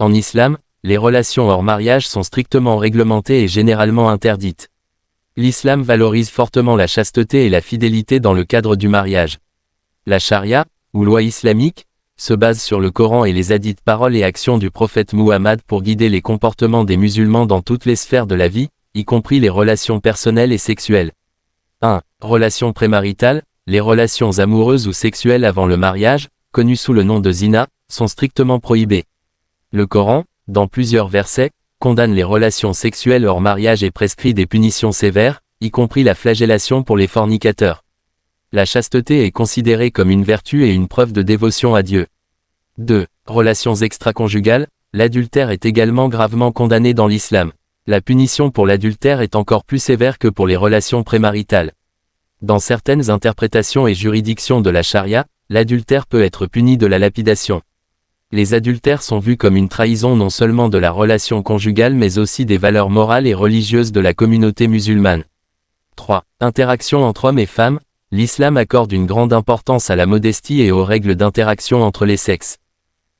En islam, les relations hors mariage sont strictement réglementées et généralement interdites. L'islam valorise fortement la chasteté et la fidélité dans le cadre du mariage. La charia, ou loi islamique, se base sur le Coran et les hadiths paroles et actions du prophète Muhammad pour guider les comportements des musulmans dans toutes les sphères de la vie, y compris les relations personnelles et sexuelles. 1. Relations prémaritales. Les relations amoureuses ou sexuelles avant le mariage, connues sous le nom de zina, sont strictement prohibées. Le Coran, dans plusieurs versets, condamne les relations sexuelles hors mariage et prescrit des punitions sévères, y compris la flagellation pour les fornicateurs. La chasteté est considérée comme une vertu et une preuve de dévotion à Dieu. 2. Relations extraconjugales. L'adultère est également gravement condamné dans l'islam. La punition pour l'adultère est encore plus sévère que pour les relations prémaritales. Dans certaines interprétations et juridictions de la charia, l'adultère peut être puni de la lapidation. Les adultères sont vus comme une trahison non seulement de la relation conjugale mais aussi des valeurs morales et religieuses de la communauté musulmane. 3. Interaction entre hommes et femmes. L'islam accorde une grande importance à la modestie et aux règles d'interaction entre les sexes.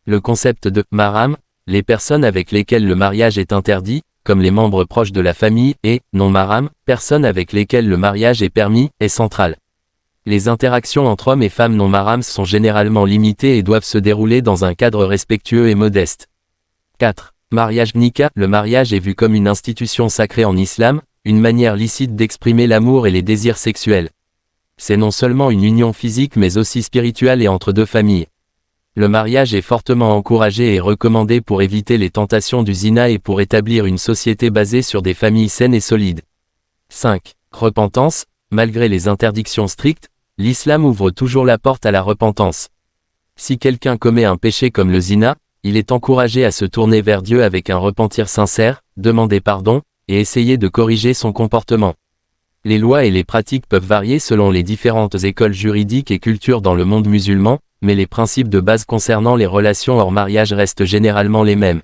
Le concept de « mahram », les personnes avec lesquelles le mariage est interdit, comme les membres proches de la famille, et « non-mahram », personnes avec lesquelles le mariage est permis, est central. Les interactions entre hommes et femmes non-mahrams sont généralement limitées et doivent se dérouler dans un cadre respectueux et modeste. 4. Mariage nikah. Le mariage est vu comme une institution sacrée en islam, une manière licite d'exprimer l'amour et les désirs sexuels. C'est non seulement une union physique mais aussi spirituelle et entre deux familles. Le mariage est fortement encouragé et recommandé pour éviter les tentations du zina et pour établir une société basée sur des familles saines et solides. 5. Repentance. Malgré les interdictions strictes, l'islam ouvre toujours la porte à la repentance. Si quelqu'un commet un péché comme le zina, il est encouragé à se tourner vers Dieu avec un repentir sincère, demander pardon, et essayer de corriger son comportement. Les lois et les pratiques peuvent varier selon les différentes écoles juridiques et cultures dans le monde musulman, mais les principes de base concernant les relations hors mariage restent généralement les mêmes.